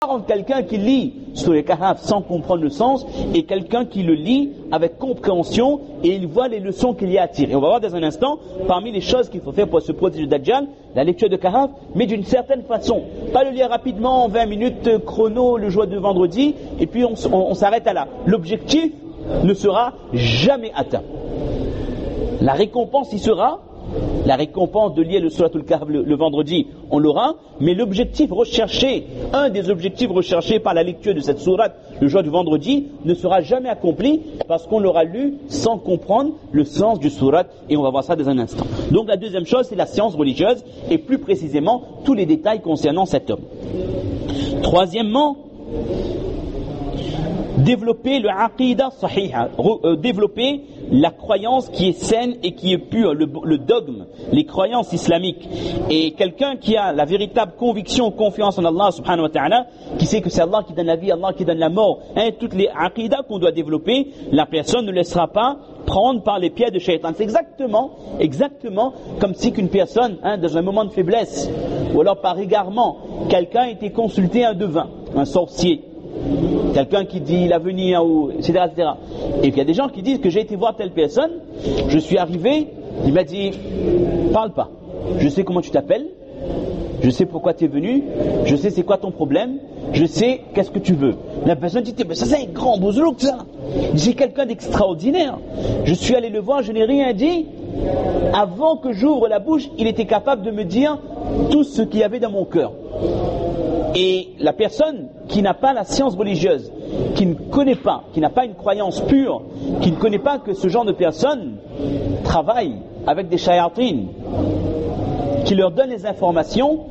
part entre quelqu'un qui lit sur les Kahf sans comprendre le sens et quelqu'un qui le lit avec compréhension et il voit les leçons qu'il y a à tirer. Et on va voir dans un instant, parmi les choses qu'il faut faire pour se protéger de Dajjal, la lecture de Kahf, mais d'une certaine façon. Pas le lire rapidement en 20 minutes chrono le jour de vendredi et puis on s'arrête à là. L'objectif ne sera jamais atteint. La récompense y sera. La récompense de lire le Suratul Kahf le vendredi, on l'aura, mais l'objectif recherché, un des objectifs recherchés par la lecture de cette sourate le jour du vendredi, ne sera jamais accompli parce qu'on l'aura lu sans comprendre le sens du sourate, et on va voir ça dans un instant. Donc la deuxième chose, c'est la science religieuse, et plus précisément, tous les détails concernant cet homme. Troisièmement, développer le aqidah sahiha, développer la croyance qui est saine et qui est pure, le dogme, les croyances islamiques. Et quelqu'un qui a la véritable conviction, confiance en Allah subhanahu wa ta'ala, qui sait que c'est Allah qui donne la vie, Allah qui donne la mort, toutes les aqidah qu'on doit développer, la personne ne laissera pas prendre par les pieds de Shaitan. C'est exactement comme si qu'une personne, dans un moment de faiblesse, ou alors par égarement, quelqu'un était consulté un devin, un sorcier, quelqu'un qui dit l'avenir, etc., etc. Et puis il y a des gens qui disent que j'ai été voir telle personne, je suis arrivé, il m'a dit parle pas, je sais comment tu t'appelles, je sais pourquoi tu es venu, je sais c'est quoi ton problème, je sais qu'est-ce que tu veux. La personne dit mais ça c'est un grand bouzouk ça, c'est quelqu'un d'extraordinaire, je suis allé le voir, je n'ai rien dit, avant que j'ouvre la bouche il était capable de me dire tout ce qu'il y avait dans mon cœur. Et la personne qui n'a pas la science religieuse, qui ne connaît pas, qui n'a pas une croyance pure, qui ne connaît pas que ce genre de personne travaille avec des shayatines, qui leur donne les informations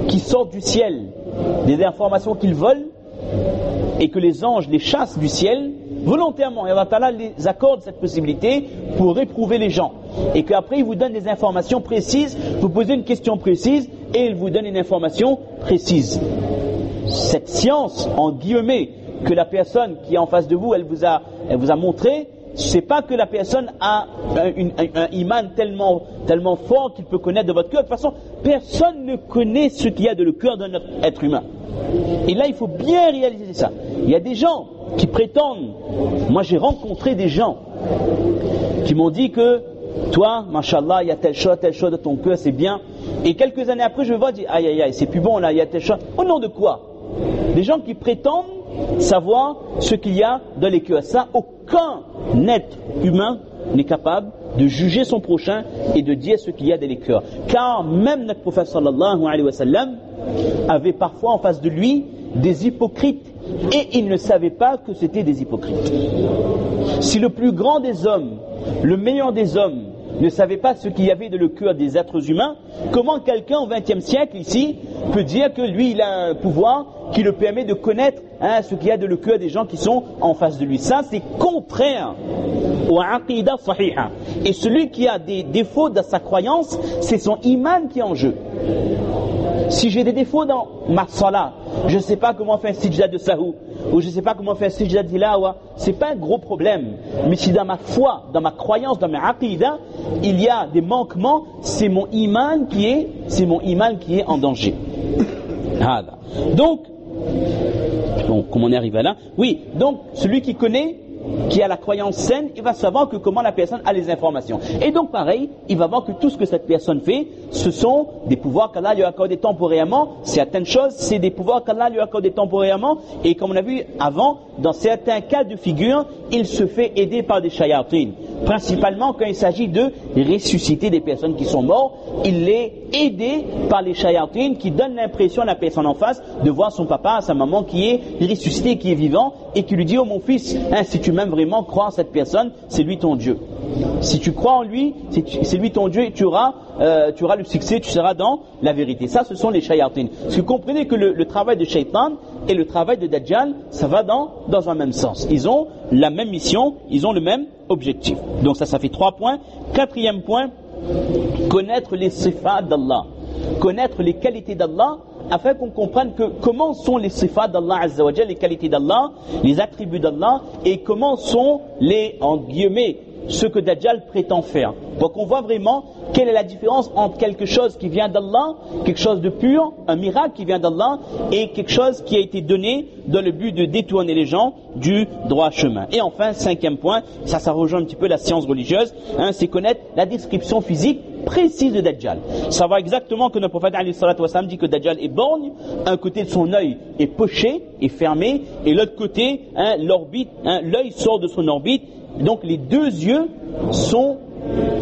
qui sortent du ciel, des informations qu'ils volent, et que les anges les chassent du ciel volontairement, et Allah Ta'ala les accorde cette possibilité pour réprouver les gens, et qu'après il vous donne des informations précises, vous posez une question précise et il vous donne une information précise. Cette science, en guillemets, que la personne qui est en face de vous, elle vous a montré, c'est pas que la personne a un iman tellement fort qu'il peut connaître de votre cœur. De toute façon, personne ne connaît ce qu'il y a de le cœur d'un être humain. Et là, il faut bien réaliser ça. Il y a des gens qui prétendent, moi j'ai rencontré des gens qui m'ont dit que toi, mashallah, il y a telle chose dans ton cœur, c'est bien. Et quelques années après, je me vois dire, aïe aïe aïe, c'est plus bon là, il y a telle chose. Au nom de quoi? Des gens qui prétendent savoir ce qu'il y a dans les cœurs. Ça, aucun être humain n'est capable de juger son prochain et de dire ce qu'il y a dans les cœurs. Car même notre prophète sallallahu alayhi wa sallam avait parfois en face de lui des hypocrites et il ne savait pas que c'était des hypocrites. Si le plus grand des hommes, le meilleur des hommes, ne savait pas ce qu'il y avait dans le cœur des êtres humains, comment quelqu'un au XXe siècle ici peut dire que lui il a un pouvoir qui le permet de connaître ce qu'il y a dans le cœur des gens qui sont en face de lui? Ça c'est contraire au aqidah sahiha. Et celui qui a des défauts dans sa croyance, c'est son iman qui est en jeu. Si j'ai des défauts dans ma salat, je ne sais pas comment faire un sijda de sahou, ou je ne sais pas comment faire un sijda de tilawa, c'est pas un gros problème. Mais si dans ma foi, dans ma croyance, dans ma aqidah, il y a des manquements, c'est mon iman qui est en danger. Donc, comment on est arrivé là? Oui, donc celui qui connaît, qui a la croyance saine, il va savoir que comment la personne a les informations. Et donc pareil, il va voir que tout ce que cette personne fait, ce sont des pouvoirs qu'Allah lui a accordés temporairement. Certaines choses, c'est des pouvoirs qu'Allah lui a accordés temporairement. Et comme on a vu avant, dans certains cas de figure, il se fait aider par des shayatines. Principalement quand il s'agit de ressusciter des personnes qui sont mortes, il est aidé par les shayatines qui donnent l'impression à la personne en face de voir son papa, sa maman qui est ressuscité, qui est vivant, et qui lui dit: oh mon fils, si tu m'aimes vraiment, crois en cette personne, c'est lui ton Dieu. Si tu crois en lui, c'est lui ton Dieu, et tu auras le succès, tu seras dans la vérité. Ça, ce sont les shayatines. Parce que comprenez que le travail de Shaitan et le travail de Dajjal, ça va dans un même sens. Ils ont la même mission, ils ont le même objectif. Donc ça fait 3 points. 4e point, connaître les sifat d'Allah, connaître les qualités d'Allah, afin qu'on comprenne comment sont les sifat d'Allah Azza wa Jal, les qualités d'Allah, les attributs d'Allah, et comment sont les, en guillemets, ce que Dajjal prétend faire. pour qu'on voit vraiment quelle est la différence entre quelque chose qui vient d'Allah, quelque chose de pur, un miracle qui vient d'Allah, et quelque chose qui a été donné dans le but de détourner les gens du droit chemin. Et enfin, 5e point, ça rejoint un petit peu la science religieuse, c'est connaître la description physique précise de Dajjal. Savoir exactement que notre prophète alayhi salatu wassalam dit que Dajjal est borgne, un côté de son œil est poché, est fermé, et l'autre côté, l'orbite, l'œil sort de son orbite, donc les deux yeux sont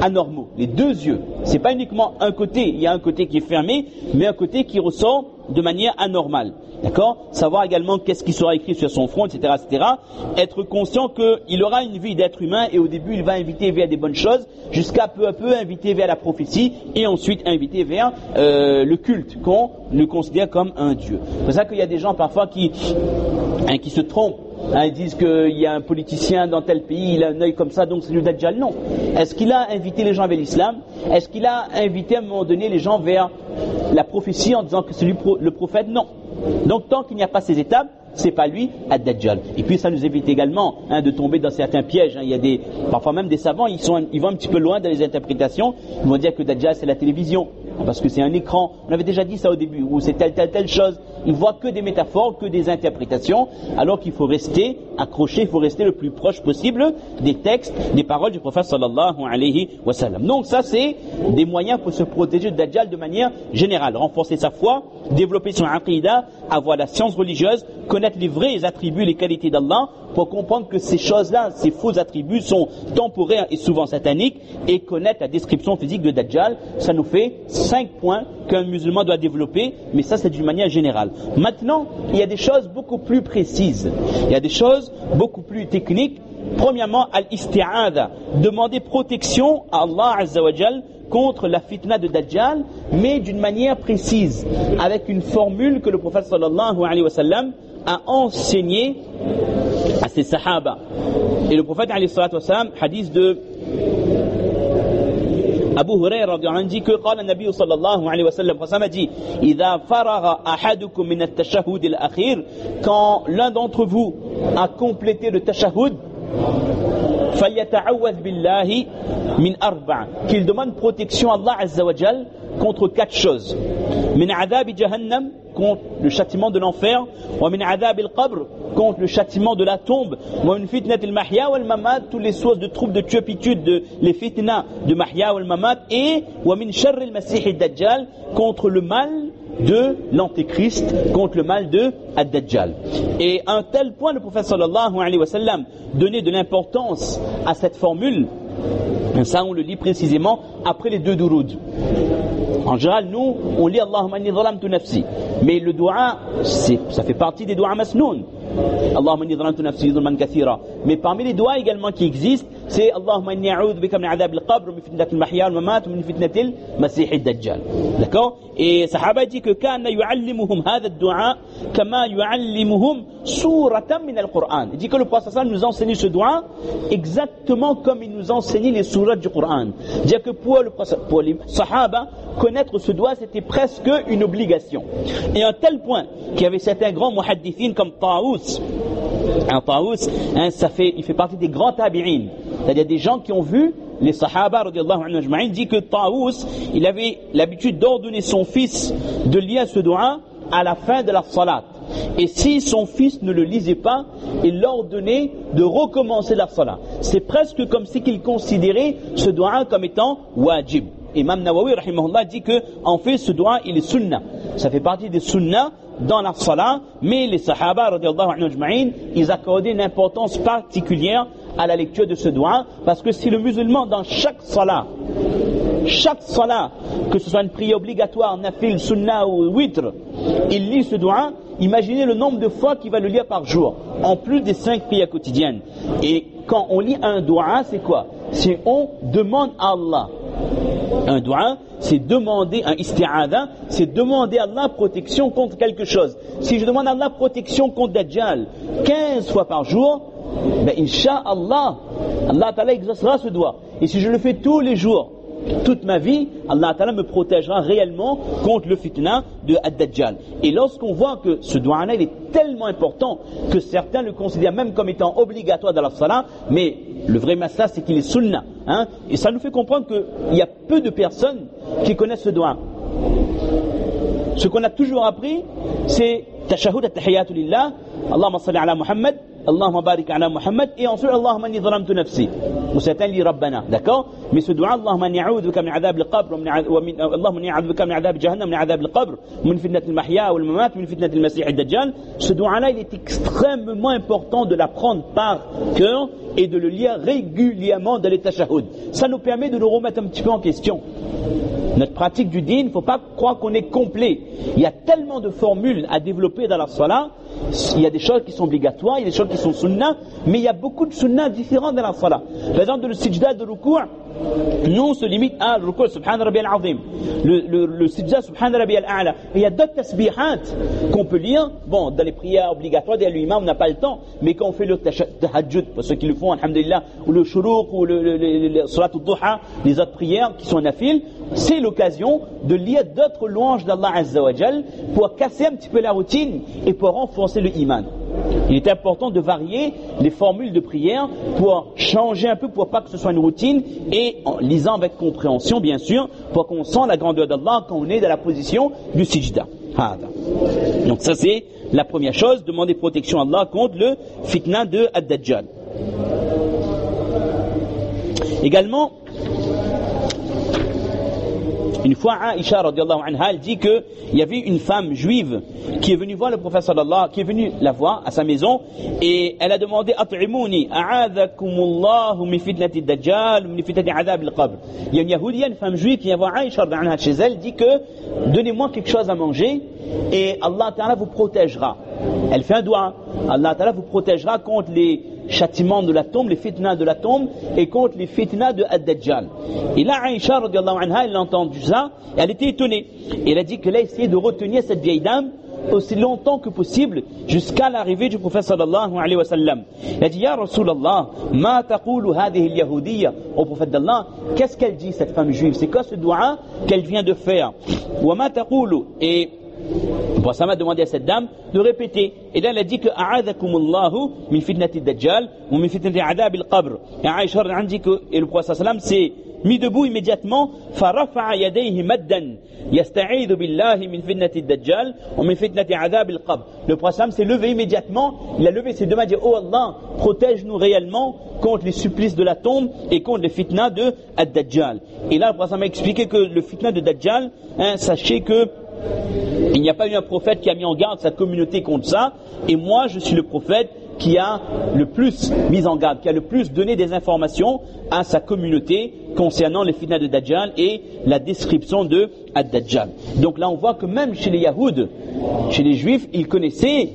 anormaux, les deux yeux. C'est pas uniquement un côté, il y a un côté qui est fermé, mais un côté qui ressort de manière anormale. D'accord? Savoir également qu'est-ce qui sera écrit sur son front, etc., etc. Être conscient qu'il aura une vie d'être humain et au début il va inviter vers des bonnes choses, jusqu'à peu à peu inviter vers la prophétie et ensuite inviter vers le culte qu'on le considère comme un dieu. C'est pour ça qu'il y a des gens parfois qui se trompent. Ils disent qu'il y a un politicien dans tel pays, il a un œil comme ça, donc c'est le Dajjal. Non. Est-ce qu'il a invité les gens vers l'islam? Est-ce qu'il a invité à un moment donné les gens vers la prophétie en disant que c'est lui le prophète? Non. Donc tant qu'il n'y a pas ces étapes, c'est pas lui Ad-Dajjal. Et puis ça nous évite également de tomber dans certains pièges. Il y a parfois même des savants, ils vont un petit peu loin dans les interprétations. Ils vont dire que Dajjal c'est la télévision, parce que c'est un écran. On avait déjà dit ça au début, ou c'est telle chose. Ils voient que des métaphores, que des interprétations, alors qu'il faut rester accroché, il faut rester le plus proche possible des textes, des paroles du prophète sallallahu alayhi wa sallam. Donc ça c'est des moyens pour se protéger de Dajjal de manière générale. Renforcer sa foi, développer son aqidah, avoir la science religieuse, connaître les vrais attributs, les qualités d'Allah, pour comprendre que ces choses-là, ces faux attributs sont temporaires et souvent sataniques, et connaître la description physique de Dajjal. Ça nous fait 5 points qu'un musulman doit développer, mais ça c'est d'une manière générale. Maintenant, il y a des choses beaucoup plus précises, il y a des choses beaucoup plus techniques. Premièrement, al-isti'adha, demander protection à Allah Azza wa Jal contre la fitna de Dajjal, mais d'une manière précise, avec une formule que le prophète sallallahu alayhi wa sallam a enseignée à ses sahaba. Et le prophète alayhi salatu wa sallam, hadith de Abu Huraira radiyallahu anhu dit que قال النبي صلى الله عليه وسلم, Rasul a dit إذا فرغ أحدكم من التشهد الأخير, quand l'un d'entre vous a complété le tashahhud, فليتعوذ بالله من 4, qu'il demande protection à Allah Azza wa Jal contre 4 choses. من عذاب جهنم, contre le châtiment de l'enfer, ومن عذاب القبر, contre le châtiment de la tombe, ومن فتنة المحيا والممات, toutes les sources de troubles, de turpitude, les fitna de mahya wal mamat, et ومن شر المسيح الدجال, contre le mal de l'antéchrist, contre le mal de Ad-Dajjal. Et à un tel point, le prophète sallallahu alayhi wa sallam donnait de l'importance à cette formule. Ça on le lit précisément après les 2 douroud. En général, nous, on lit Allahumma inni zalamtu nafsi. Mais le dua, ça fait partie des doigts masnoun. Allahumma inni zalamtu nafsi zulman kathira. Mais parmi les doigts également qui existent, c'est Allahumma inni a'udhu bika min adhab al-qabr, min fitnat al-mahya wal-mamat, min fitnat al-masih ad-dajjal. D'accord? Et Sahaba dit que kana yu'allimuhum hadha ad-du'a kama yu'allimuhum suratan min al-Qur'an. Il dit que le prophète sallallahu nous enseigne ce doigt exactement comme il nous enseignait les sourates du Coran. C'est-à-dire que pour les Sahaba, connaître ce doigt c'était presque une obligation. Et à un tel point qu'il y avait certains grands muhaddithines comme Taous. Taous, il fait partie des grands tabi'in. C'est-à-dire des gens qui ont vu les Sahaba radiyallahu anhum ajma'in. Dit que Taous, il avait l'habitude d'ordonner son fils de lire ce doigt à la fin de la salat. Et si son fils ne le lisait pas, il l'ordonnait de recommencer la salat. C'est presque comme si qu'il considérait ce doigt comme étant wajib. Imam Nawawi rahimahullah dit que en fait ce doigt il est sunnah. Ça fait partie des sunnah dans la salat, mais les Sahaba radiyallahu anhum ajma'in, ils accordaient une importance particulière à la lecture de ce doigt, parce que si le musulman dans chaque salat, que ce soit une prière obligatoire, nafil, sunnah ou witr, il lit ce doigt, imaginez le nombre de fois qu'il va le lire par jour, en plus des 5 prières quotidiennes. Et quand on lit un doigt, c'est quoi? C'est on demande à Allah. Un doigt, c'est demander, un isti'adha, c'est demander à Allah protection contre quelque chose. Si je demande à Allah protection contre Dajjal 15 fois par jour, ben Inch'Allah, Allah Ta'ala exaucera ce doigt. Et si je le fais tous les jours, toute ma vie, Allah Ta'ala me protégera réellement contre le fitna de Ad-Dajjal. Et lorsqu'on voit que ce doigt-là, il est tellement important que certains le considèrent même comme étant obligatoire dans la salat, mais le vrai masla, c'est qu'il est sunnah. Hein, et ça nous fait comprendre qu'il y a peu de personnes qui connaissent ce doigt. Ce qu'on a toujours appris, c'est tashahhud at-tahiyyatu lillah, Allahumma salli ala Muhammad, Allahumma barik ala Muhammad, et ensuite Allahumma inni zalamtu nafsi. Ou certains lisent Rabbana, d'accord? Mais ce doigt, Allahumma inni a'udhuka min adhab al-qabr, Allahumma inni a'udhuka min adhab jahannam, min adhab al-qabr, min fitnat al-mahya wal mamat, min fitnat al-masih ad-dajjal. Ce doigt-là, il est extrêmement important de l'apprendre par cœur et de le lire régulièrement dans les tashahhud. Ça nous permet de nous remettre un petit peu en question. Notre pratique du din, il ne faut pas croire qu'on est complet. Il y a tellement de formules à développer dans la salat. Il y a des choses qui sont obligatoires, il y a des choses qui sont sunnah, mais il y a beaucoup de sunnah différents dans la salat. Par exemple, le sijda de ruku', nous on se limite à le ruku' subhan rabbiyal azim, le sijda subhan rabbiyal a'la. Et il y a d'autres tasbihat qu'on peut lire, bon, dans les prières obligatoires, derrière l'imam, on n'a pas le temps, mais quand on fait le tahajjud, pour ceux qui le font, alhamdulillah, ou le shuruq, ou le salat al-duha, les autres prières qui sont nafil, c'est l'occasion de lire d'autres louanges d'Allah Azza wa Jal pour casser un petit peu la routine et pour renforcer le iman. Il est important de varier les formules de prière pour changer un peu, pour pas que ce soit une routine, et en lisant avec compréhension bien sûr, pour qu'on sente la grandeur d'Allah quand on est dans la position du sijda. Donc ça c'est la première chose, demander protection à Allah contre le fitna de Ad-Dajjal. Également, une fois, Aïcha radiallahu anha, elle dit qu'il y avait une femme juive qui est venue voir le prophète sallallahu, qui est venue la voir à sa maison, et elle a demandé At'imouni, a'adhakumullahu min fitnati dajjal, min fitnati adhab al-qabr. Il y a une yahoudia, une femme juive qui vient voir Aïcha radiallahu anha chez elle, dit que donnez-moi quelque chose à manger et Allah ta'ala vous protégera. Elle fait un doigt. Allah ta'ala vous protégera contre les châtiments de la tombe, les fitnas de la tombe et contre les fitnas de Ad-Dajjal. Et là, Aïcha radiallahu anha, elle a entendu ça et elle était étonnée. Et elle a dit qu'elle a essayé de retenir cette vieille dame aussi longtemps que possible jusqu'à l'arrivée du prophète sallallahu alayhi wa sallam. Elle a dit, Ya Rasulallah, ma taqulu hadhihi al-yahudiyya, au prophète d'Allah, qu'est-ce qu'elle dit cette femme juive? C'est quoi ce doua qu'elle vient de faire? Wa ma taqulu, et bon, ça m'a demandé à cette dame de répéter. Et là, elle a dit que a'adhakumullahu min fitnati dajjal ou min fitnati adhab al-qabr. Et Aïcha a dit que, et le prophète sallam s'est mis debout immédiatement, farafa'a yadayhi maddan yasta'idhu billahi min fitnati dajjal ou min fitnati adhab al-qabr. Le prophète sallam s'est levé immédiatement, il a levé ses deux mains et dit, oh Allah, protège-nous réellement contre les supplices de la tombe et contre les fitnas de Ad-Dajjal. Et là, le prophète sallam a expliqué que le fitna de Dajjal, sachez que il n'y a pas eu un prophète qui a mis en garde sa communauté contre ça, et moi je suis le prophète qui a le plus mis en garde, qui a le plus donné des informations à sa communauté concernant les fitnas de Dajjal et la description de Ad-Dajjal. Donc là on voit que même chez les Yahouds, chez les Juifs, ils connaissaient